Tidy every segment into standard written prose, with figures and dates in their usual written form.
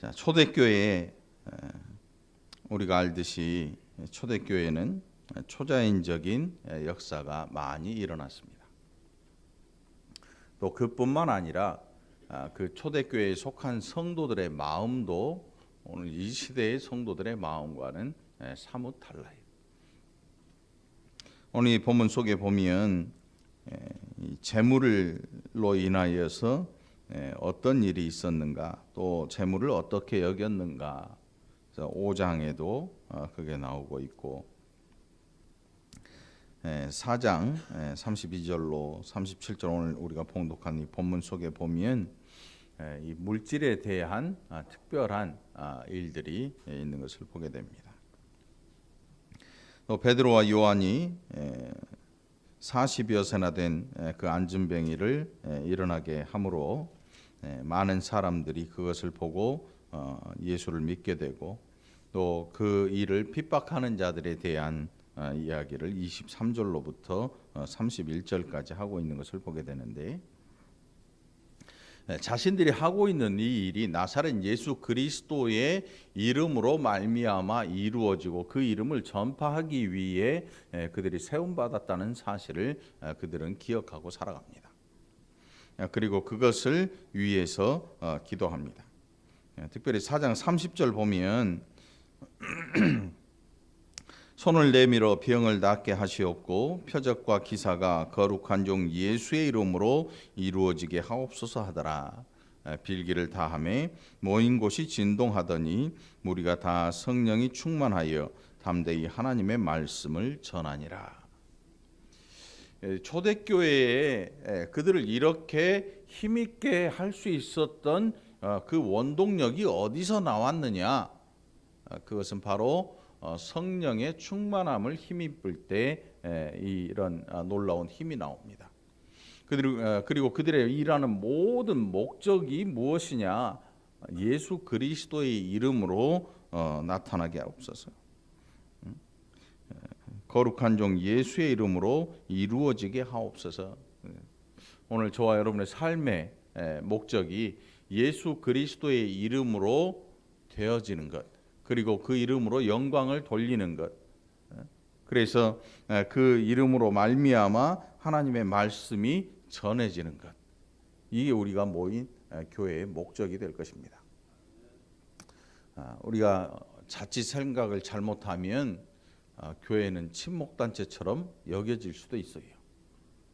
자, 초대교회 우리가 알듯이 초대교회는 초자연적인 역사가 많이 일어났습니다. 또 그뿐만 아니라 그 초대교회에 속한 성도들의 마음도 오늘 이 시대의 성도들의 마음과는 사뭇 달라요. 오늘 이 본문 속에 보면 재물로 인하여서 어떤 일이 있었는가, 또 재물을 어떻게 여겼는가, 5장에도 그게 나오고 있고 4장 32절로 37절 오늘 우리가 봉독한 이 본문 속에 보면 이 물질에 대한 특별한 일들이 있는 것을 보게 됩니다. 또 베드로와 요한이 40여 세나 된 그 안진뱅이를 일어나게 함으로 많은 사람들이 그것을 보고 예수를 믿게 되고 또 그 일을 핍박하는 자들에 대한 이야기를 23절로부터 31절까지 하고 있는 것을 보게 되는데, 자신들이 하고 있는 이 일이 나사렛 예수 그리스도의 이름으로 말미암아 이루어지고 그 이름을 전파하기 위해 그들이 세움받았다는 사실을 그들은 기억하고 살아갑니다. 그리고 그것을 위해서 기도합니다. 특별히 4장 30절 보면 손을 내밀어 병을 낫게 하시옵고 표적과 기사가 거룩한 종 예수의 이름으로 이루어지게 하옵소서 하더라. 빌기를 다하며 모인 곳이 진동하더니 무리가 다 성령이 충만하여 담대히 하나님의 말씀을 전하니라. 초대교회에 그들을 이렇게 힘있게 할 수 있었던 그 원동력이 어디서 나왔느냐? 그것은 바로 성령의 충만함을 힘입을 때 이런 놀라운 힘이 나옵니다. 그리고 그들의 일하는 모든 목적이 무엇이냐? 예수 그리스도의 이름으로 나타나게 하옵소서. 거룩한 종 예수의 이름으로 이루어지게 하옵소서. 오늘 저와 여러분의 삶의 목적이 예수 그리스도의 이름으로 되어지는 것, 그리고 그 이름으로 영광을 돌리는 것. 그래서 그 이름으로 말미암아 하나님의 말씀이 전해지는 것. 이게 우리가 모인 교회의 목적이 될 것입니다. 우리가 자칫 생각을 잘못하면 교회는 친목단체처럼 여겨질 수도 있어요.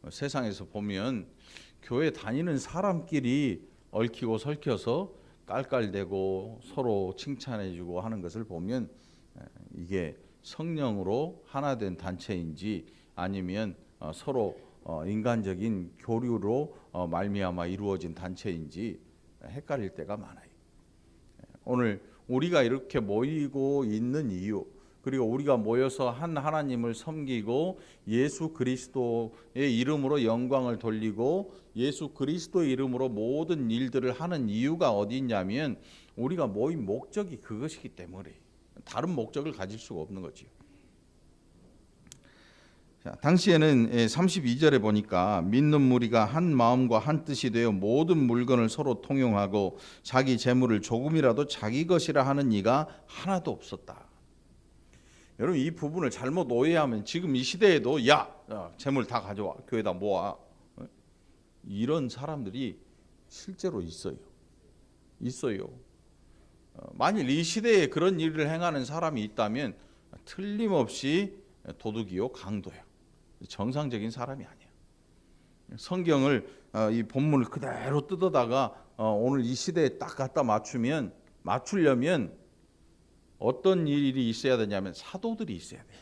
세상에서 보면 교회 다니는 사람끼리 얽히고 설켜서 깔깔대고 서로 칭찬해주고 하는 것을 보면 이게 성령으로 하나 된 단체인지 아니면 서로 인간적인 교류로 말미암아 이루어진 단체인지 헷갈릴 때가 많아요. 오늘 우리가 이렇게 모이고 있는 이유, 그리고 우리가 모여서 한 하나님을 섬기고 예수 그리스도의 이름으로 영광을 돌리고 예수 그리스도의 이름으로 모든 일들을 하는 이유가 어디 있냐면 우리가 모인 목적이 그것이기 때문에 다른 목적을 가질 수가 없는 거지요. 자, 당시에는 32절에 보니까 믿는 무리가 한 마음과 한 뜻이 되어 모든 물건을 서로 통용하고 자기 재물을 조금이라도 자기 것이라 하는 이가 하나도 없었다. 여러분 이 부분을 잘못 오해하면 지금 이 시대에도 재물 다 가져와 교회에다 모아 이런 사람들이 실제로 있어요. 만일 이 시대에 그런 일을 행하는 사람이 있다면 틀림없이 도둑이요 강도야. 정상적인 사람이 아니야. 성경을 이 본문을 그대로 뜯어다가 오늘 이 시대에 딱 갖다 맞추려면 어떤 일이 있어야 되냐면 사도들이 있어야 돼요.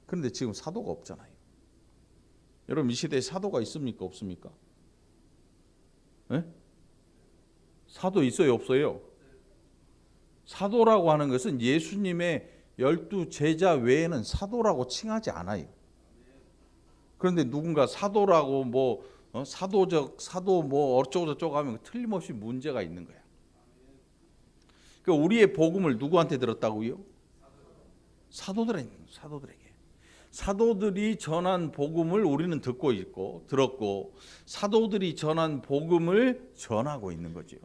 그런데 지금 사도가 없잖아요. 여러분 이 시대에 사도가 있습니까? 없습니까? 네? 사도 있어요? 없어요? 사도라고 하는 것은 예수님의 12 제자 외에는 사도라고 칭하지 않아요. 그런데 누군가 사도라고 사도 어쩌고저쩌고 하면 틀림없이 문제가 있는 거야. 우리의 복음을 누구한테 들었다고요? 사도들에게. 사도들이 전한 복음을 우리는 들었고 사도들이 전한 복음을 전하고 있는 거죠.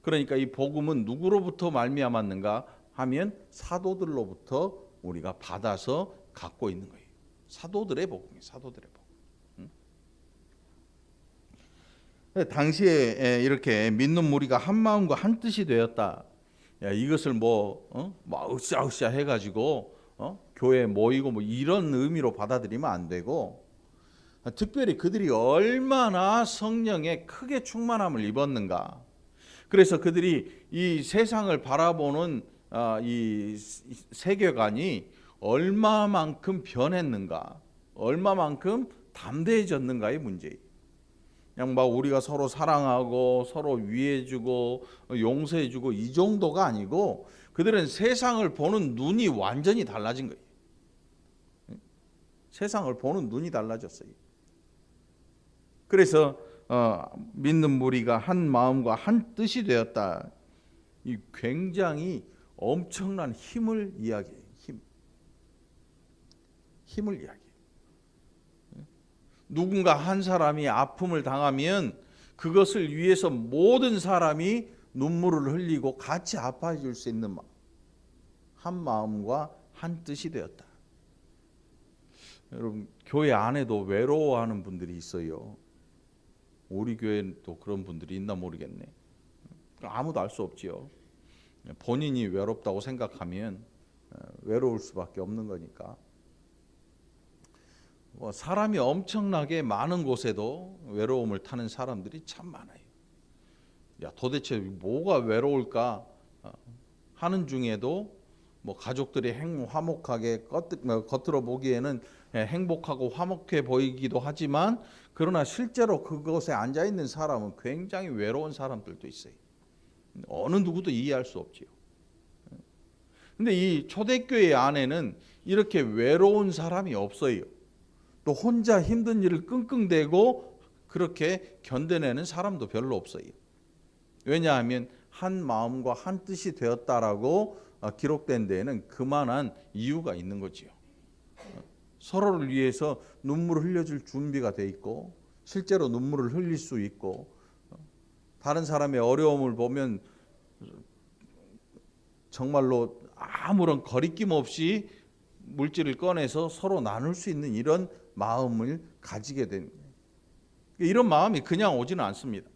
그러니까 이 복음은 누구로부터 말미암았는가 하면 사도들로부터 우리가 받아서 갖고 있는 거예요. 사도들의 복음이에요. 사도들의 복음. 당시에 이렇게 믿는 무리가 한 마음과 한 뜻이 되었다. 이것을 뭐 으쌰으쌰 해가지고 교회에 모이고 뭐 이런 의미로 받아들이면 안 되고, 특별히 그들이 얼마나 성령에 크게 충만함을 입었는가. 그래서 그들이 이 세상을 바라보는 이 세계관이 얼마만큼 변했는가, 얼마만큼 담대해졌는가의 문제예요. 그냥 막 우리가 서로 사랑하고 서로 위해주고 용서해주고 이 정도가 아니고, 그들은 세상을 보는 눈이 완전히 달라진 거예요. 세상을 보는 눈이 달라졌어요. 그래서 믿는 무리가 한 마음과 한 뜻이 되었다. 이 굉장히 엄청난 힘을 이야기해요. 힘을 이야기해요. 누군가 한 사람이 아픔을 당하면 그것을 위해서 모든 사람이 눈물을 흘리고 같이 아파해 줄 수 있는 한 마음과 한 뜻이 되었다. 여러분, 교회 안에도 외로워하는 분들이 있어요. 우리 교회도 그런 분들이 있나 모르겠네. 아무도 알 수 없지요. 본인이 외롭다고 생각하면 외로울 수밖에 없는 거니까. 사람이 엄청나게 많은 곳에도 외로움을 타는 사람들이 참 많아요. 도대체 뭐가 외로울까 하는 중에도 가족들이 화목하게 겉으로 보기에는 행복하고 화목해 보이기도 하지만, 그러나 실제로 그곳에 앉아 있는 사람은 굉장히 외로운 사람들도 있어요. 어느 누구도 이해할 수 없지요. 근데 이 초대교회 안에는 이렇게 외로운 사람이 없어요. 또 혼자 힘든 일을 끙끙대고 그렇게 견뎌내는 사람도 별로 없어요. 왜냐하면 한 마음과 한 뜻이 되었다라고 기록된 데에는 그만한 이유가 있는 거지요. 서로를 위해서 눈물을 흘려줄 준비가 돼 있고, 실제로 눈물을 흘릴 수 있고, 다른 사람의 어려움을 보면 정말로 아무런 거리낌 없이 물질을 꺼내서 서로 나눌 수 있는 이런 마음을 가지게 된 거예요. 이런 마음이 그냥 오지는 않습니다.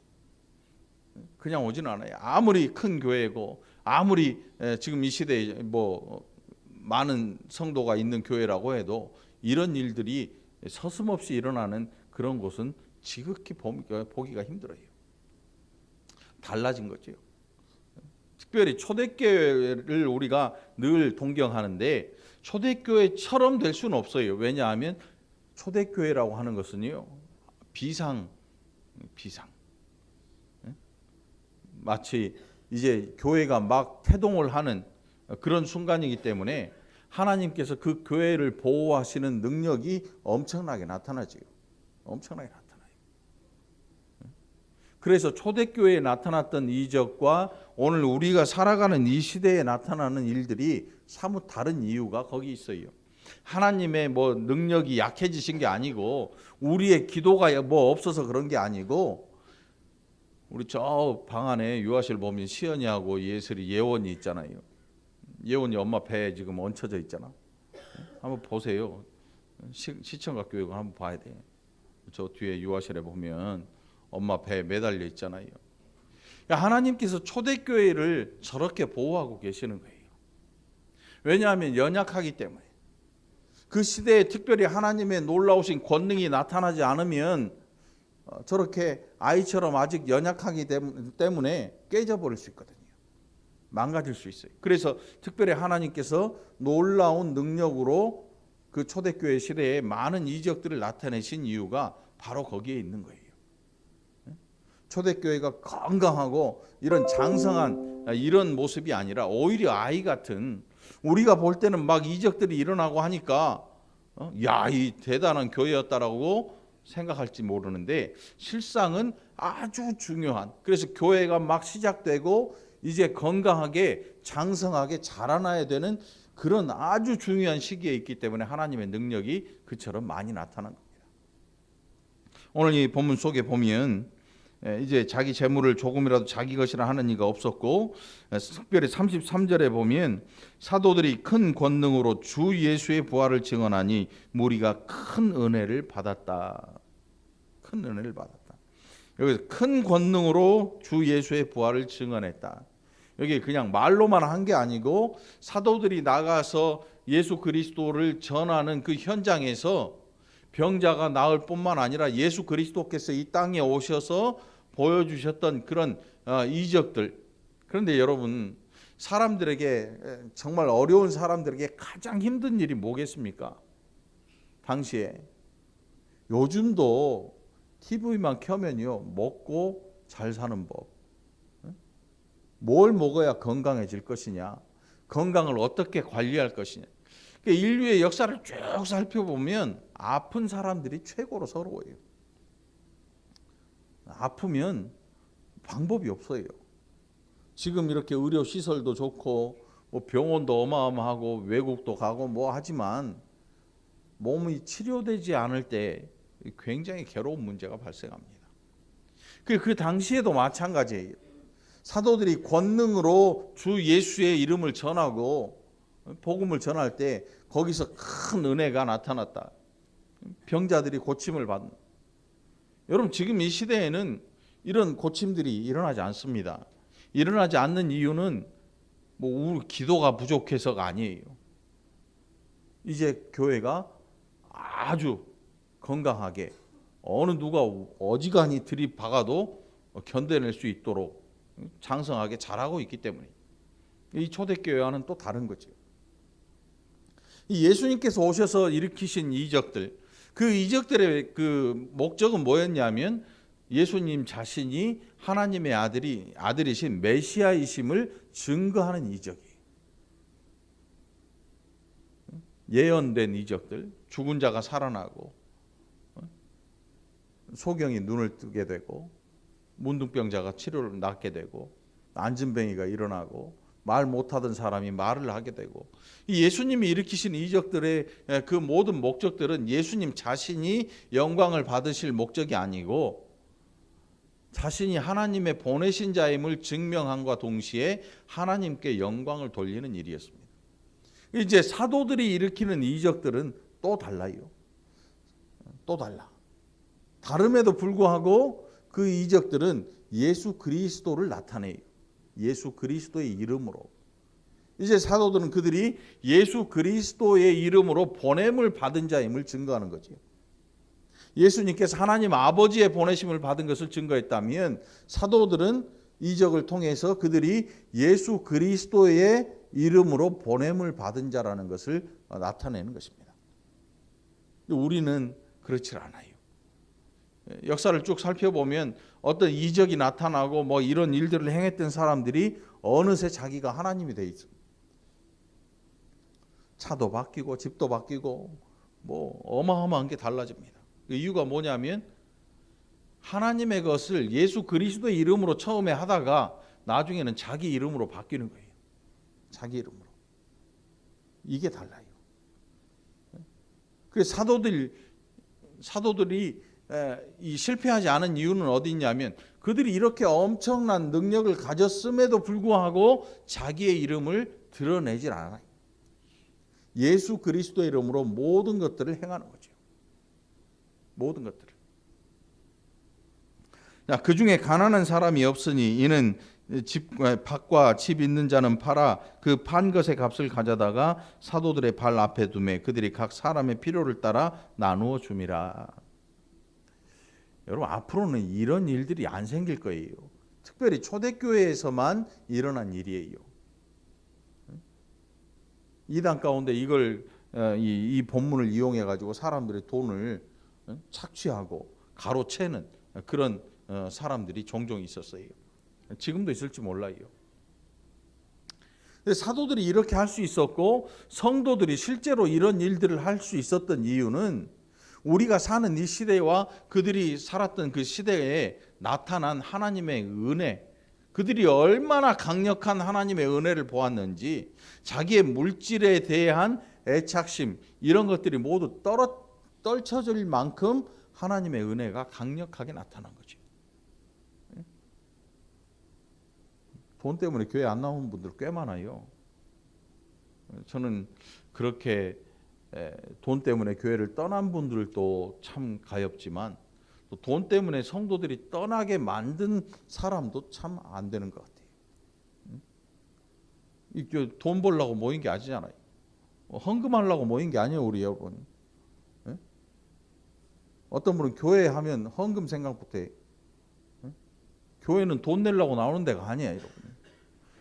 그냥 오지는 않아요. 아무리 큰 교회고, 아무리 지금 이 시대에 많은 성도가 있는 교회라고 해도 이런 일들이 서슴없이 일어나는 그런 곳은 지극히 보기가 힘들어요. 달라진 거죠. 특별히 초대교회를 우리가 늘 동경하는데 초대교회처럼 될 수는 없어요. 왜냐하면 초대교회라고 하는 것은요, 비상. 마치 이제 교회가 막 태동을 하는 그런 순간이기 때문에 하나님께서 그 교회를 보호하시는 능력이 엄청나게 나타나죠. 엄청나게 나타나요. 그래서 초대교회에 나타났던 이적과 오늘 우리가 살아가는 이 시대에 나타나는 일들이 사뭇 다른 이유가 거기 있어요. 하나님의 능력이 약해지신 게 아니고, 우리의 기도가 없어서 그런 게 아니고, 우리 저 방 안에 유아실 보면 시연이하고 예슬이, 예원이 있잖아요. 예원이 엄마 배에 지금 얹혀져 있잖아. 한번 보세요. 시청각 교육을 한번 봐야 돼. 저 뒤에 유아실에 보면 엄마 배에 매달려 있잖아요. 하나님께서 초대교회를 저렇게 보호하고 계시는 거예요. 왜냐하면 연약하기 때문에. 그 시대에 특별히 하나님의 놀라우신 권능이 나타나지 않으면 저렇게 아이처럼 아직 연약하기 때문에 깨져버릴 수 있거든요. 망가질 수 있어요. 그래서 특별히 하나님께서 놀라운 능력으로 그 초대교회 시대에 많은 이적들을 나타내신 이유가 바로 거기에 있는 거예요. 초대교회가 건강하고 이런 장성한 이런 모습이 아니라 오히려 아이 같은, 우리가 볼 때는 막 이적들이 일어나고 하니까 이 대단한 교회였다라고 생각할지 모르는데, 실상은 아주 중요한, 그래서 교회가 막 시작되고 이제 건강하게 장성하게 자라나야 되는 그런 아주 중요한 시기에 있기 때문에 하나님의 능력이 그처럼 많이 나타난 겁니다. 오늘 이 본문 속에 보면 이제 자기 재물을 조금이라도 자기 것이라 하는 이가 없었고, 특별히 33절에 보면 사도들이 큰 권능으로 주 예수의 부활을 증언하니 무리가 큰 은혜를 받았다. 큰 은혜를 받았다. 여기서 큰 권능으로 주 예수의 부활을 증언했다. 여기 그냥 말로만 한 게 아니고 사도들이 나가서 예수 그리스도를 전하는 그 현장에서 병자가 나을 뿐만 아니라 예수 그리스도께서 이 땅에 오셔서 보여주셨던 그런 이적들. 그런데 여러분, 사람들에게, 정말 어려운 사람들에게 가장 힘든 일이 뭐겠습니까? 당시에. 요즘도 TV만 켜면요, 먹고 잘 사는 법. 뭘 먹어야 건강해질 것이냐, 건강을 어떻게 관리할 것이냐. 그러니까 인류의 역사를 쭉 살펴보면 아픈 사람들이 최고로 서러워요. 아프면 방법이 없어요. 지금 이렇게 의료 시설도 좋고 뭐 병원도 어마어마하고 외국도 가고 뭐 하지만 몸이 치료되지 않을 때 굉장히 괴로운 문제가 발생합니다. 그 당시에도 마찬가지예요. 사도들이 권능으로 주 예수의 이름을 전하고 복음을 전할 때 거기서 큰 은혜가 나타났다. 병자들이 고침을 받는. 여러분, 지금 이 시대에는 이런 고침들이 일어나지 않습니다. 일어나지 않는 이유는 뭐 기도가 부족해서가 아니에요. 이제 교회가 아주 건강하게 어느 누가 어지간히 들이박아도 견뎌낼 수 있도록 장성하게 잘하고 있기 때문에. 이 초대교회와는 또 다른 거죠. 예수님께서 오셔서 일으키신 이적들, 그 이적들의 그 목적은 뭐였냐면 예수님 자신이 하나님의 아들이신 메시아이심을 증거하는 이적이에요. 예언된 이적들, 죽은 자가 살아나고 소경이 눈을 뜨게 되고 문둥병자가 치료를 낫게 되고 안진뱅이가 일어나고 말 못하던 사람이 말을 하게 되고, 이 예수님이 일으키신 이적들의 그 모든 목적들은 예수님 자신이 영광을 받으실 목적이 아니고 자신이 하나님의 보내신 자임을 증명함과 동시에 하나님께 영광을 돌리는 일이었습니다. 이제 사도들이 일으키는 이적들은 또 달라요. 또 달라. 다름에도 불구하고 그 이적들은 예수 그리스도를 나타내요. 예수 그리스도의 이름으로. 이제 사도들은 그들이 예수 그리스도의 이름으로 보냄을 받은 자임을 증거하는 거죠. 예수님께서 하나님 아버지의 보내심을 받은 것을 증거했다면 사도들은 이적을 통해서 그들이 예수 그리스도의 이름으로 보냄을 받은 자라는 것을 나타내는 것입니다. 우리는 그렇지 않아요. 역사를 쭉 살펴보면 어떤 이적이 나타나고 뭐 이런 일들을 행했던 사람들이 어느새 자기가 하나님이 돼 있습니다. 차도 바뀌고 집도 바뀌고 뭐 어마어마한 게 달라집니다. 그 이유가 뭐냐면 하나님의 것을 예수 그리스도의 이름으로 처음에 하다가 나중에는 자기 이름으로 바뀌는 거예요. 자기 이름으로. 이게 달라요. 그래서 사도들이 이 실패하지 않은 이유는 어디 있냐면 그들이 이렇게 엄청난 능력을 가졌음에도 불구하고 자기의 이름을 드러내질 않아요. 예수 그리스도의 이름으로 모든 것들을 행하는 거죠. 모든 것들을. 그 중에 가난한 사람이 없으니 이는 밭과 집 있는 자는 팔아 그 판 것의 값을 가져다가 사도들의 발 앞에 두매 그들이 각 사람의 필요를 따라 나누어 줌이라. 여러분, 앞으로는 이런 일들이 안 생길 거예요. 특별히 초대교회에서만 일어난 일이에요. 이단 가운데 이걸 이 본문을 이용해 가지고 사람들의 돈을 착취하고 가로채는 그런 사람들이 종종 있었어요. 지금도 있을지 몰라요. 사도들이 이렇게 할 수 있었고 성도들이 실제로 이런 일들을 할 수 있었던 이유는 우리가 사는 이 시대와 그들이 살았던 그 시대에 나타난 하나님의 은혜, 그들이 얼마나 강력한 하나님의 은혜를 보았는지 자기의 물질에 대한 애착심 이런 것들이 모두 떨쳐질 만큼 하나님의 은혜가 강력하게 나타난 거죠. 돈 때문에 교회 안 나오는 분들 꽤 많아요. 저는 그렇게 돈 때문에 교회를 떠난 분들도 참 가엾지만 또 돈 때문에 성도들이 떠나게 만든 사람도 참 안 되는 것 같아요. 돈 벌려고 모인 게 아니잖아요. 헌금하려고 모인 게 아니에요, 우리 여러분. 어떤 분은 교회 하면 헌금 생각부터 해요. 교회는 돈 내려고 나오는 데가 아니에요, 여러분.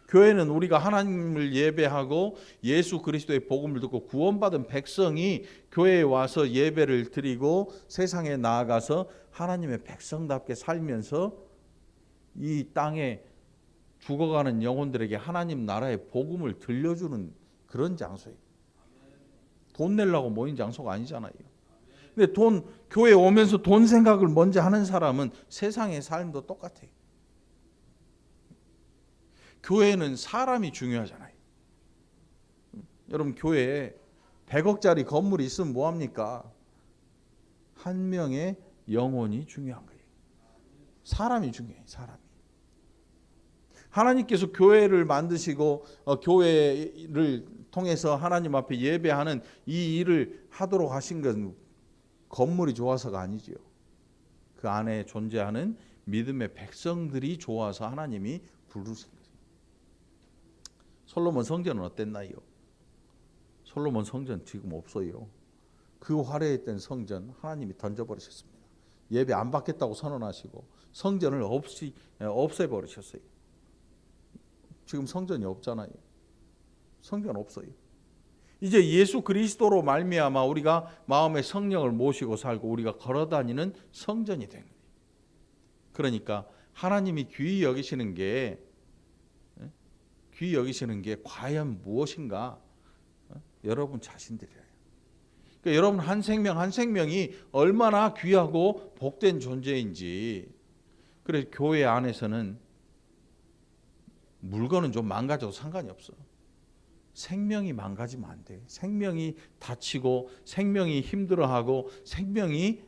교회는 우리가 하나님을 예배하고 예수 그리스도의 복음을 듣고 구원받은 백성이 교회에 와서 예배를 드리고 세상에 나아가서 하나님의 백성답게 살면서 이 땅에 죽어가는 영혼들에게 하나님 나라의 복음을 들려주는 그런 장소예요. 돈 내려고 모인 장소가 아니잖아요. 근데 교회 오면서 돈 생각을 먼저 하는 사람은 세상의 삶도 똑같아요. 교회는 사람이 중요하잖아요. 여러분 교회에 100억짜리 건물이 있으면 뭐합니까? 한 명의 영혼이 중요한 거예요. 사람이 중요해요. 사람이. 하나님께서 교회를 만드시고 교회를 통해서 하나님 앞에 예배하는 이 일을 하도록 하신 것은 건물이 좋아서가 아니지요. 그 안에 존재하는 믿음의 백성들이 좋아서 하나님이 부르신 거예요. 솔로몬 성전은 어땠나요? 솔로몬 성전 지금 없어요. 그 화려했던 성전 하나님이 던져버리셨습니다. 예배 안 받겠다고 선언하시고 성전을 없애버리셨어요. 지금 성전이 없잖아요. 성전 없어요. 이제 예수 그리스도로 말미암아 우리가 마음의 성령을 모시고 살고 우리가 걸어다니는 성전이 된 거예요. 그러니까 하나님이 귀히 여기시는 게 과연 무엇인가? 여러분 자신들이에요. 그러니까 여러분 한 생명 한 생명이 얼마나 귀하고 복된 존재인지. 그래서 교회 안에서는 물건은 좀 망가져도 상관이 없어. 생명이 망가지면 안 돼. 생명이 다치고 생명이 힘들어하고 생명이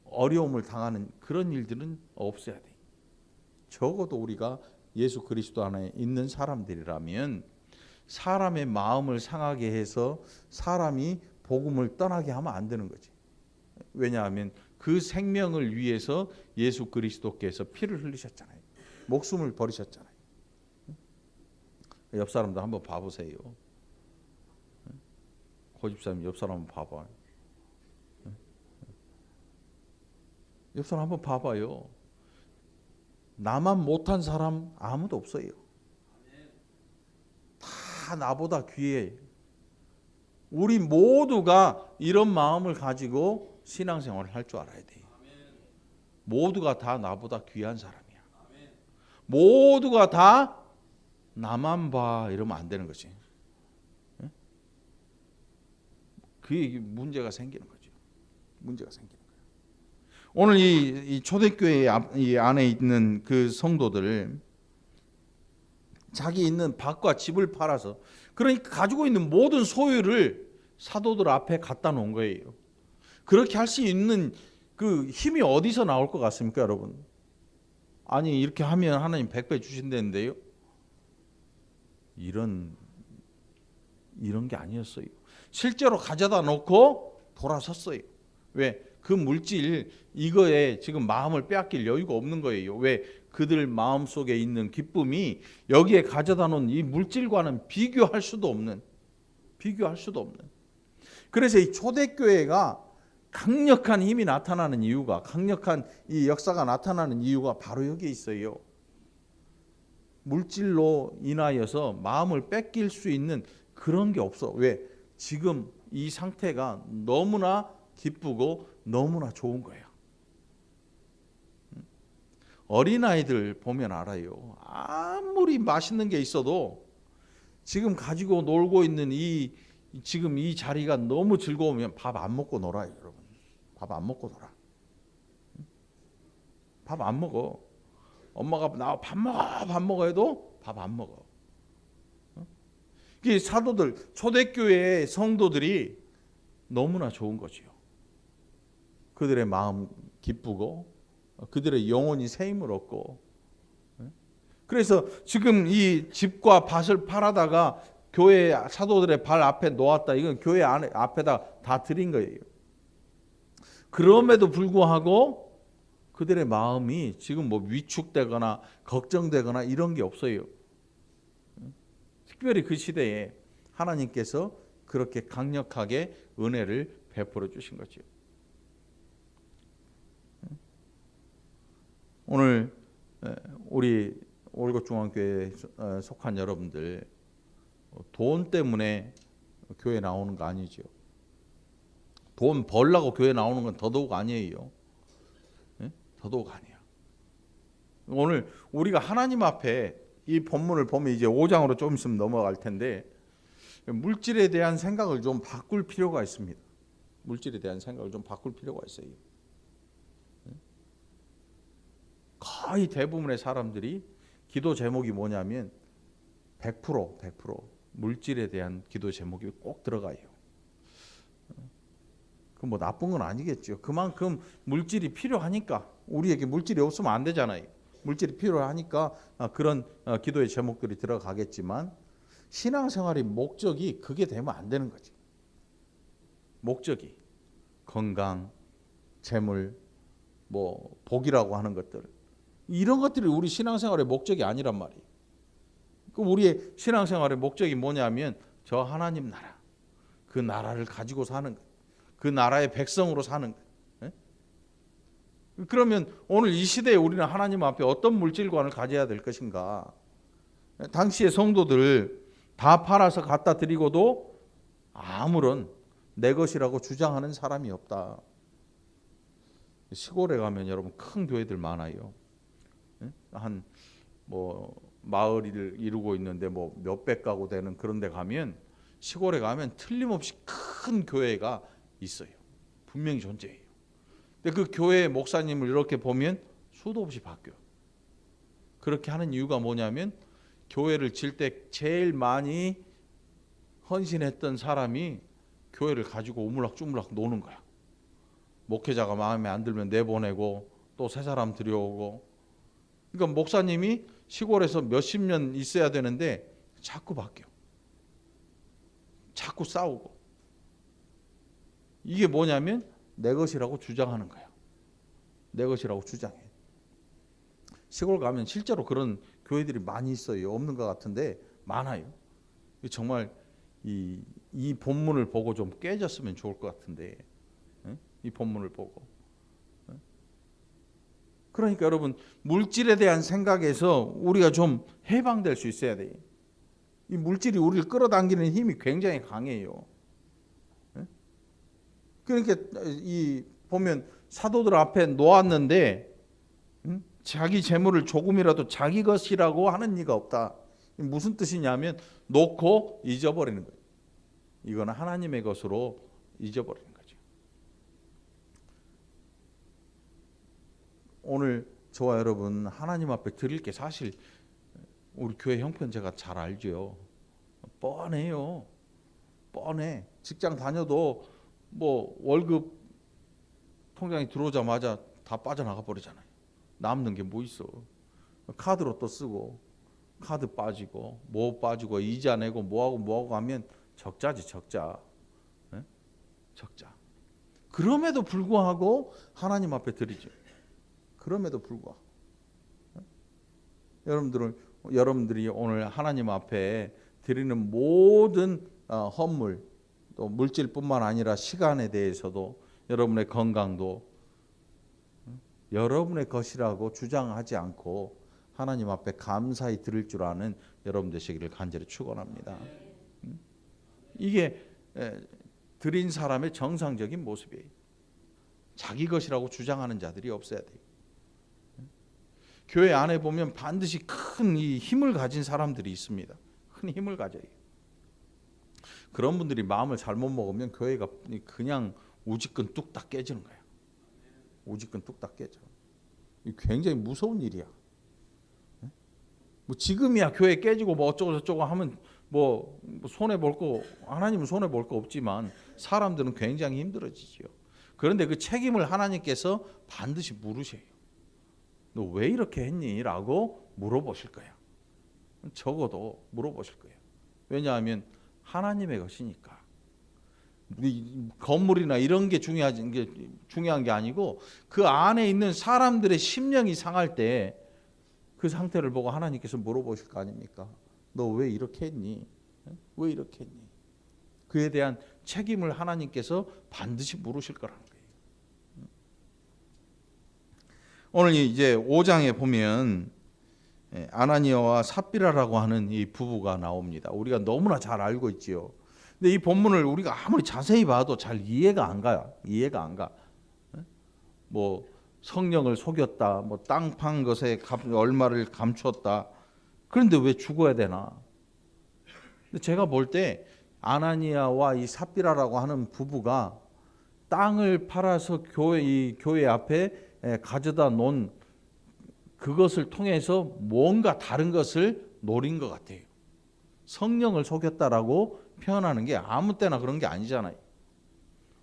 어려움을 당하는 그런 일들은 없어야 돼. 적어도 우리가 예수 그리스도 안에 있는 사람들이라면 사람의 마음을 상하게 해서 사람이 복음을 떠나게 하면 안 되는 거지. 왜냐하면 그 생명을 위해서 예수 그리스도께서 피를 흘리셨잖아요. 목숨을 버리셨잖아요. 옆 사람도 한번 봐보세요. 고집사님 옆 사람 한번 봐봐. 옆 사람 한번 봐봐요. 나만 못한 사람 아무도 없어요. 다 나보다 귀해. 우리 모두가 이런 마음을 가지고 신앙생활을 할 줄 알아야 돼요. 모두가 다 나보다 귀한 사람이야. 모두가 다 나만 봐 이러면 안 되는 거지. 그게 문제가 생기는 거죠. 문제가 생기는 거예요. 오늘 이 초대교회 이 안에 있는 그 성도들 자기 있는 밭과 집을 팔아서 그러니까 가지고 있는 모든 소유를 사도들 앞에 갖다 놓은 거예요. 그렇게 할 수 있는 그 힘이 어디서 나올 것 같습니까, 여러분? 아니 이렇게 하면 하나님 100배 주신다는데요. 이런 게 아니었어요. 실제로 가져다 놓고 돌아섰어요. 왜? 그 물질 이거에 지금 마음을 빼앗길 여유가 없는 거예요. 왜? 그들 마음속에 있는 기쁨이 여기에 가져다 놓은 이 물질과는 비교할 수도 없는. 그래서 이 초대교회가 강력한 힘이 나타나는 이유가, 강력한 이 역사가 나타나는 이유가 바로 여기에 있어요. 물질로 인하여서 마음을 뺏길 수 있는 그런 게 없어. 왜? 지금 이 상태가 너무나 기쁘고 너무나 좋은 거예요. 어린아이들 보면 알아요. 아무리 맛있는 게 있어도 지금 가지고 놀고 있는 지금 이 자리가 너무 즐거우면 밥 안 먹고 놀아요, 여러분. 밥 안 먹고 놀아. 밥 안 먹어. 엄마가 나 밥 먹어 해도 밥 안 먹어. 이 사도들, 초대교회의 성도들이 너무나 좋은 거지요. 그들의 마음 기쁘고 그들의 영혼이 새 힘을 얻고 그래서 지금 이 집과 밭을 팔아다가 교회 사도들의 발 앞에 놓았다. 이건 교회 앞에다 다 드린 거예요. 그럼에도 불구하고 그들의 마음이 지금 뭐 위축되거나 걱정되거나 이런 게 없어요. 특별히 그 시대에 하나님께서 그렇게 강력하게 은혜를 베풀어 주신 거죠. 오늘 우리 올곶중앙교회에 속한 여러분들 돈 때문에 교회 나오는 거 아니죠. 돈 벌려고 교회 나오는 건 더더욱 아니에요. 더더욱 아니야. 오늘 우리가 하나님 앞에 이 본문을 보면 이제 5장으로 좀 있으면 넘어갈 텐데 물질에 대한 생각을 좀 바꿀 필요가 있습니다. 물질에 대한 생각을 좀 바꿀 필요가 있어요. 거의 대부분의 사람들이 기도 제목이 뭐냐면 100% 물질에 대한 기도 제목이 꼭 들어가요. 그 뭐 나쁜 건 아니겠죠. 그만큼 물질이 필요하니까 우리에게 물질이 없으면 안 되잖아요. 물질이 필요하니까 그런 기도의 제목들이 들어가겠지만 신앙생활의 목적이 그게 되면 안 되는 거지. 목적이 건강, 재물, 뭐 복이라고 하는 것들 이런 것들이 우리 신앙생활의 목적이 아니란 말이에요. 그 우리의 신앙생활의 목적이 뭐냐면 저 하나님 나라, 그 나라를 가지고 사는 것, 그 나라의 백성으로 사는 것. 그러면 오늘 이 시대에 우리는 하나님 앞에 어떤 물질관을 가져야 될 것인가? 당시의 성도들 다 팔아서 갖다 드리고도 아무런 내 것이라고 주장하는 사람이 없다. 시골에 가면 여러분 큰 교회들 많아요. 한 뭐 마을을 이루고 있는데 뭐 몇백 가구 되는 그런 데 가면 시골에 가면 틀림없이 큰 교회가 있어요. 분명히 존재해요. 근데 그 교회 목사님을 이렇게 보면 수도 없이 바뀌어요. 그렇게 하는 이유가 뭐냐면 교회를 질 때 제일 많이 헌신했던 사람이 교회를 가지고 우물락주물락 노는 거야. 목회자가 마음에 안 들면 내보내고 또 새 사람 들여오고. 그러니까 목사님이 시골에서 몇십 년 있어야 되는데 자꾸 바뀌어. 자꾸 싸우고. 이게 뭐냐면 내 것이라고 주장하는 거야. 내 것이라고 주장해. 시골 가면 실제로 그런 교회들이 많이 있어요. 없는 것 같은데 많아요. 정말 이 본문을 보고 좀 깨졌으면 좋을 것 같은데 이 본문을 보고. 그러니까 여러분 물질에 대한 생각에서 우리가 좀 해방될 수 있어야 돼요. 이 물질이 우리를 끌어당기는 힘이 굉장히 강해요. 그러니까 이 보면 사도들 앞에 놓았는데 자기 재물을 조금이라도 자기 것이라고 하는 이가 없다. 무슨 뜻이냐면 놓고 잊어버리는 거예요. 이거는 하나님의 것으로 잊어버리는 거죠. 오늘 저와 여러분 하나님 앞에 드릴 게 사실 우리 교회 형편 제가 잘 알죠. 뻔해요. 뻔해. 직장 다녀도 뭐 월급 통장에 들어오자마자 다 빠져나가 버리잖아요. 남는 게 뭐 있어. 카드로 또 쓰고 카드 빠지고 뭐 빠지고 이자 내고 뭐하고 하면 적자지 적자. 네? 적자. 그럼에도 불구하고 하나님 앞에 드리죠. 그럼에도 불구하고 여러분들이 오늘 하나님 앞에 드리는 모든 헌물 또 물질뿐만 아니라 시간에 대해서도 여러분의 건강도 여러분의 것이라고 주장하지 않고 하나님 앞에 감사히 드릴 줄 아는 여러분 되시기를 간절히 축원합니다. 이게 드린 사람의 정상적인 모습이에요. 자기 것이라고 주장하는 자들이 없어야 돼요. 교회 안에 보면 반드시 큰 이 힘을 가진 사람들이 있습니다. 큰 힘을 가져요. 그런 분들이 마음을 잘못 먹으면 교회가 그냥 우지끈 뚝딱 깨지는 거야. 우지끈 뚝딱 깨져. 굉장히 무서운 일이야. 뭐 지금이야 교회 깨지고 뭐 어쩌고 저쩌고 하면 뭐 손해 볼 거 하나님은 손해 볼 거 없지만 사람들은 굉장히 힘들어지죠. 그런데 그 책임을 하나님께서 반드시 물으셔요. 너 왜 이렇게 했니? 라고 물어보실 거야. 적어도 물어보실 거예요. 왜냐하면 하나님의 것이니까. 건물이나 이런 게 중요한 게 아니고 그 안에 있는 사람들의 심령이 상할 때 그 상태를 보고 하나님께서 물어보실 거 아닙니까? 너 왜 이렇게 했니? 왜 이렇게 했니? 그에 대한 책임을 하나님께서 반드시 물으실 거라는 거예요. 오늘 이제 5장에 보면 아나니아와 삽비라라고 하는 이 부부가 나옵니다. 우리가 너무나 잘 알고 있지요. 근데 이 본문을 우리가 아무리 자세히 봐도 잘 이해가 안 가요. 이해가 안 가. 뭐 성령을 속였다. 뭐 땅 판 것에 얼마를 감추었다. 그런데 왜 죽어야 되나? 근데 제가 볼 때 아나니아와 이 삽비라라고 하는 부부가 땅을 팔아서 이 교회 앞에 가져다 놓은 그것을 통해서 뭔가 다른 것을 노린 것 같아요. 성령을 속였다라고 표현하는 게 아무 때나 그런 게 아니잖아요.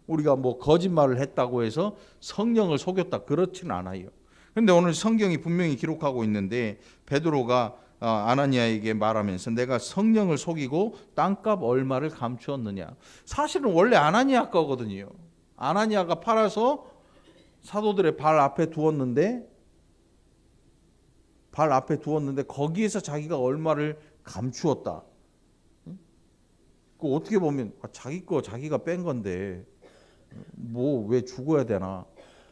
우리가 뭐 거짓말을 했다고 해서 성령을 속였다 그렇지는 않아요. 그런데 오늘 성경이 분명히 기록하고 있는데 베드로가 아나니아에게 말하면서 내가 성령을 속이고 땅값 얼마를 감추었느냐. 사실은 원래 아나니아 거거든요. 아나니아가 팔아서 사도들의 발 앞에 두었는데 거기에서 자기가 얼마를 감추었다. 그 어떻게 보면 자기 거 자기가 뺀 건데 뭐 왜 죽어야 되나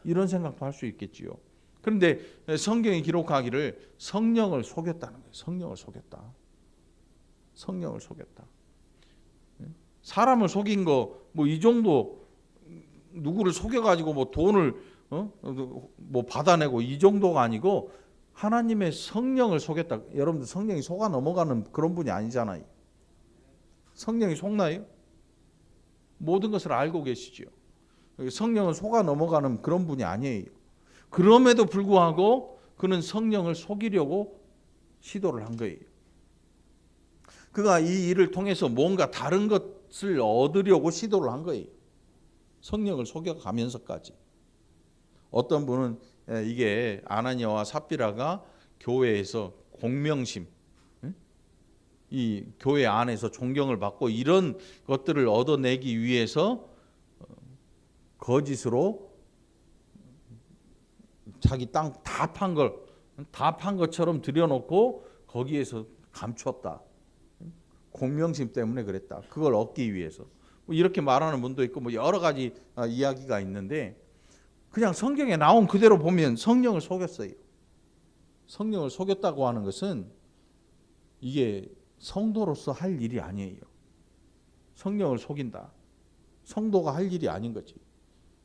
이런 생각도 할 수 있겠지요. 그런데 성경이 기록하기를 성령을 속였다는 거예요. 성령을 속였다. 성령을 속였다. 사람을 속인 거 뭐 이 정도 누구를 속여가지고 뭐 돈을 뭐 받아내고 이 정도가 아니고 하나님의 성령을 속였다. 여러분들 성령이 속아 넘어가는 그런 분이 아니잖아요. 성령이 속나요? 모든 것을 알고 계시죠. 성령은 속아 넘어가는 그런 분이 아니에요. 그럼에도 불구하고 그는 성령을 속이려고 시도를 한 거예요. 그가 이 일을 통해서 뭔가 다른 것을 얻으려고 시도를 한 거예요. 성령을 속여가면서까지. 어떤 분은 이게 아나니아와 삽비라가 교회에서 공명심, 이 교회 안에서 존경을 받고 이런 것들을 얻어내기 위해서 거짓으로 자기 땅 다 판 것처럼 들여놓고 거기에서 감췄다. 공명심 때문에 그랬다. 그걸 얻기 위해서. 이렇게 말하는 분도 있고 뭐 여러 가지 이야기가 있는데 그냥 성경에 나온 그대로 보면 성령을 속였어요. 성령을 속였다고 하는 것은 이게 성도로서 할 일이 아니에요. 성령을 속인다. 성도가 할 일이 아닌 거지.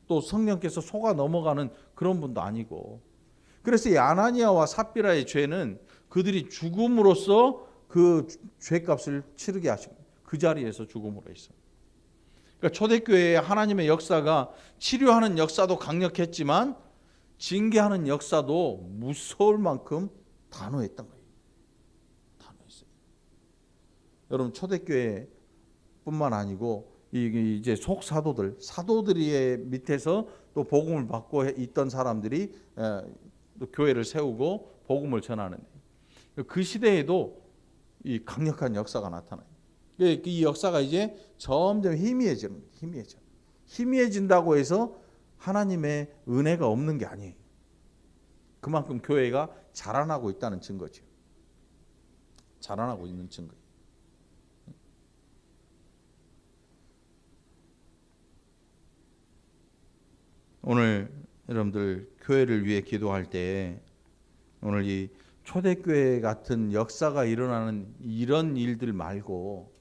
또 성령께서 속아 넘어가는 그런 분도 아니고. 그래서 이 아나니아와 삽비라의 죄는 그들이 죽음으로써 그 죄값을 치르게 하신 그 자리에서 죽음으로 했어. 그러니까 초대교회의 하나님의 역사가 치료하는 역사도 강력했지만 징계하는 역사도 무서울 만큼 단호했던 거예요. 단호했어요. 여러분 초대교회뿐만 아니고 이제 사도들의 밑에서 또 복음을 받고 있던 사람들이 또 교회를 세우고 복음을 전하는데 그 시대에도 이 강력한 역사가 나타나요. 이 역사가 이제 점점 희미해진다고 해서 하나님의 은혜가 없는 게 아니에요. 그만큼 교회가 자라나고 있다는 증거죠. 자라나고 있는 증거예요. 오늘 여러분들 교회를 위해 기도할 때 오늘 이 초대교회 같은 역사가 일어나는 이런 일들 말고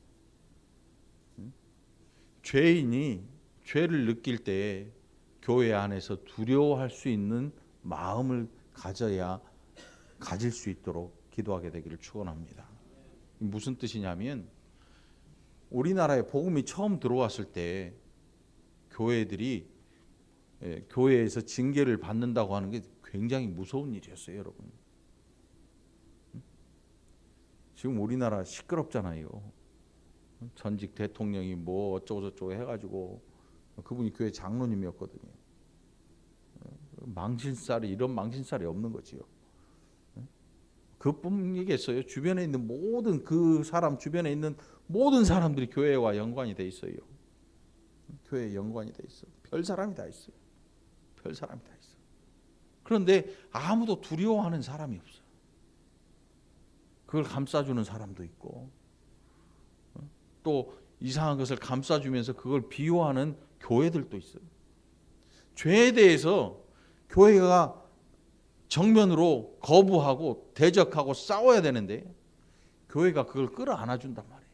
죄인이 죄를 느낄 때 교회 안에서 두려워할 수 있는 마음을 가질 수 있도록 기도하게 되기를 축원합니다. 무슨 뜻이냐면 우리나라에 복음이 처음 들어왔을 때 교회들이 교회에서 징계를 받는다고 하는 게 굉장히 무서운 일이었어요, 여러분. 지금 우리나라 시끄럽잖아요. 전직 대통령이 뭐 어쩌고 저쩌고 해가지고 그분이 교회 장로님이었거든요. 이런 망신살이 없는 거지요. 그뿐이겠어요? 주변에 있는 모든 그 사람 주변에 있는 모든 사람들이 교회와 연관이 돼 있어요. 교회에 연관이 돼 있어. 별 사람이 다 있어요. 별 사람이 다 있어. 그런데 아무도 두려워하는 사람이 없어. 그걸 감싸주는 사람도 있고, 또 이상한 것을 감싸주면서 그걸 비호하는 교회들도 있어요. 죄에 대해서 교회가 정면으로 거부하고 대적하고 싸워야 되는데 교회가 그걸 끌어안아 준단 말이에요.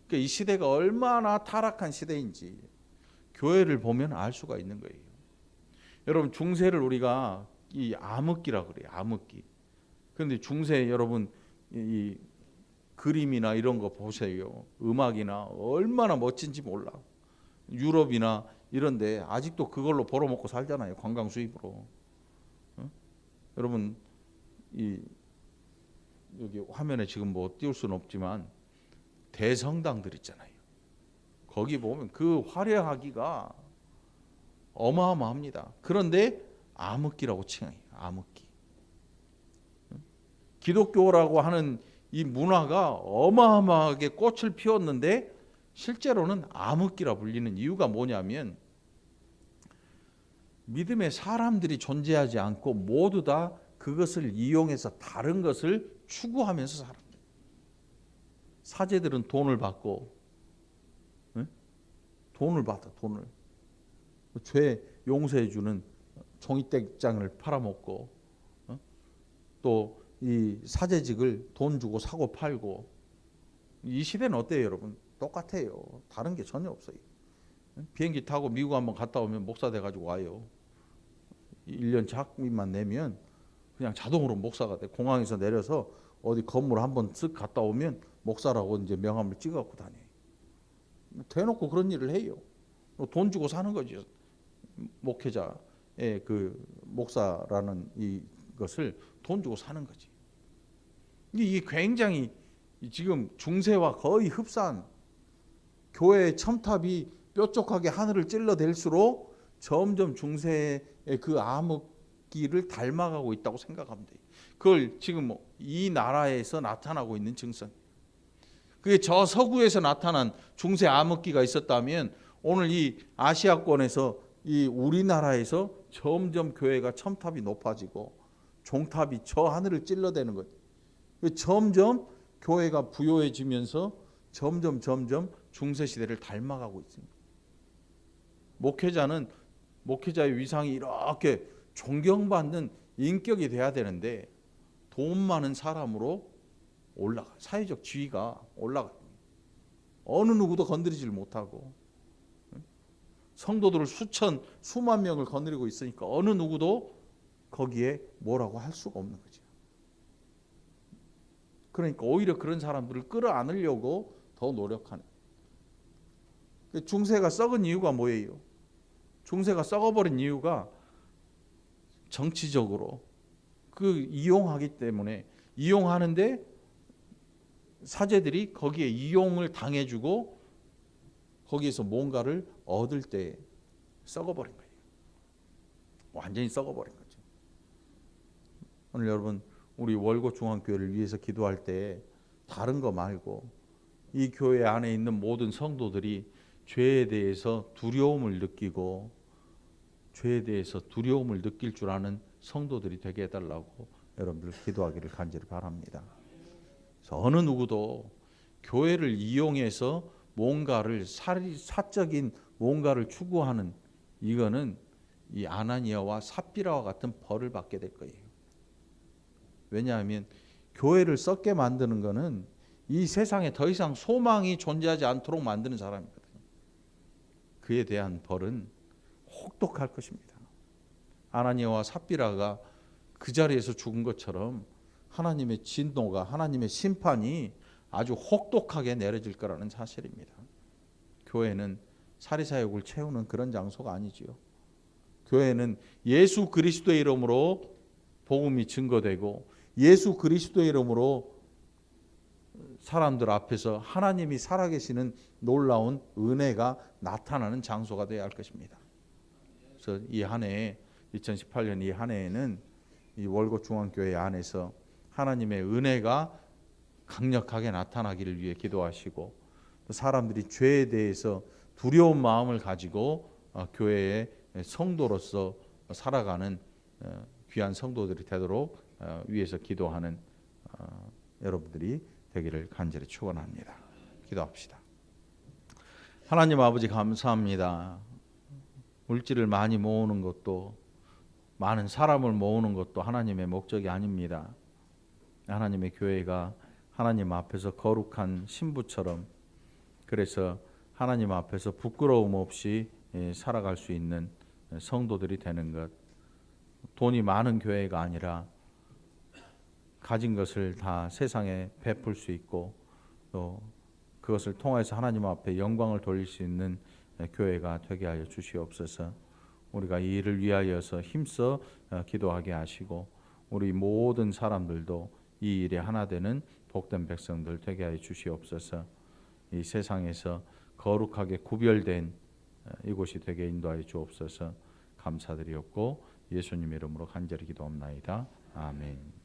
그러니까 이 시대가 얼마나 타락한 시대인지 교회를 보면 알 수가 있는 거예요. 여러분, 중세를 우리가 이 암흑기라고 그래요. 암흑기. 그런데 중세 여러분 이 그림이나 이런 거 보세요. 음악이나 얼마나 멋진지 몰라. 유럽이나 이런데 아직도 그걸로 벌어먹고 살잖아요. 관광 수입으로. 여러분, 여기 화면에 지금 뭐 띄울 수는 없지만 대성당들 있잖아요. 거기 보면 그 화려하기가 어마어마합니다. 그런데 암흑기라고 칭해요. 암흑기. 기독교라고 하는 이 문화가 어마어마하게 꽃을 피웠는데 실제로는 암흑기라 불리는 이유가 뭐냐면 믿음의 사람들이 존재하지 않고 모두 다 그것을 이용해서 다른 것을 추구하면서 살아요. 사제들은 돈을 받고, 돈을 받아, 돈을. 죄 용서해 주는 종이떼장을 팔아먹고, 또 이 사제직을 돈 주고 사고 팔고. 이 시대는 어때요, 여러분? 똑같아요. 다른 게 전혀 없어요. 비행기 타고 미국 한번 갔다 오면 목사 돼가지고 와요. 1년 학비만 내면 그냥 자동으로 목사가 돼. 공항에서 내려서 어디 건물 한번 쓱 갔다 오면 목사라고 이제 명함을 찍어갖고 다녀요. 대놓고 그런 일을 해요. 돈 주고 사는 거죠. 목회자의 그 목사라는 이것을 돈 주고 사는 거지. 이게 굉장히 지금 중세와 거의 흡사한, 교회의 첨탑이 뾰족하게 하늘을 찔러댈수록 점점 중세의 그 암흑기를 닮아가고 있다고 생각하면 돼요. 그걸 지금 이 나라에서 나타나고 있는 증상. 그게 저 서구에서 나타난 중세 암흑기가 있었다면 오늘 이 아시아권에서 이 우리나라에서 점점 교회가 첨탑이 높아지고 종탑이 저 하늘을 찔러대는 거죠. 점점 교회가 부요해지면서 점점 중세 시대를 닮아가고 있습니다. 목회자는 목회자의 위상이 이렇게 존경받는 인격이 돼야 되는데 돈 많은 사람으로 올라가, 사회적 지위가 올라가. 어느 누구도 건드리지를 못하고 성도들을 수만 명을 건드리고 있으니까 어느 누구도 거기에 뭐라고 할 수가 없는 거죠. 그러니까 오히려 그런 사람들을 끌어안으려고 더 노력하는. 중세가 썩은 이유가 뭐예요? 중세가 썩어버린 이유가 정치적으로 이용하기 때문에, 이용하는데 사제들이 거기에 이용을 당해주고 거기에서 뭔가를 얻을 때 썩어버린 거예요. 완전히 썩어버린 거죠. 오늘 여러분, 우리 월곶 중앙교회를 위해서 기도할 때 다른 거 말고 이 교회 안에 있는 모든 성도들이 죄에 대해서 두려움을 느끼고 죄에 대해서 두려움을 느낄 줄 아는 성도들이 되게 해달라고 여러분들 기도하기를 간절히 바랍니다. 그래서 어느 누구도 교회를 이용해서 뭔가를 사적인 뭔가를 추구하는, 이거는 이 아나니아와 삽비라와 같은 벌을 받게 될 거예요. 왜냐하면 교회를 썩게 만드는 것은 이 세상에 더 이상 소망이 존재하지 않도록 만드는 사람이거든요. 그에 대한 벌은 혹독할 것입니다. 아나니아와 삽비라가 그 자리에서 죽은 것처럼 하나님의 진노가, 하나님의 심판이 아주 혹독하게 내려질 거라는 사실입니다. 교회는 사리사욕을 채우는 그런 장소가 아니지요. 교회는 예수 그리스도의 이름으로 복음이 증거되고 예수 그리스도의 이름으로 사람들 앞에서 하나님이 살아계시는 놀라운 은혜가 나타나는 장소가 되어야 할 것입니다. 그래서 이 한 해에 2018년 이 한 해에는 이 월곶 중앙교회 안에서 하나님의 은혜가 강력하게 나타나기를 위해 기도하시고, 또 사람들이 죄에 대해서 두려운 마음을 가지고 교회의 성도로서 살아가는 귀한 성도들이 되도록 위해서 기도하는 여러분들이 되기를 간절히 축원합니다. 기도합시다. 하나님 아버지, 감사합니다. 물질을 많이 모으는 것도, 많은 사람을 모으는 것도 하나님의 목적이 아닙니다. 하나님의 교회가 하나님 앞에서 거룩한 신부처럼, 그래서 하나님 앞에서 부끄러움 없이 살아갈 수 있는 성도들이 되는 것, 돈이 많은 교회가 아니라 가진 것을 다 세상에 베풀 수 있고, 또 그것을 통해서 하나님 앞에 영광을 돌릴 수 있는 교회가 되게 하여 주시옵소서. 우리가 이 일을 위하여서 힘써 기도하게 하시고, 우리 모든 사람들도 이 일에 하나 되는 복된 백성들 되게 하여 주시옵소서. 이 세상에서 거룩하게 구별된 이곳이 되게 인도하여 주옵소서. 감사드리옵고 예수님 이름으로 간절히 기도합나이다. 아멘.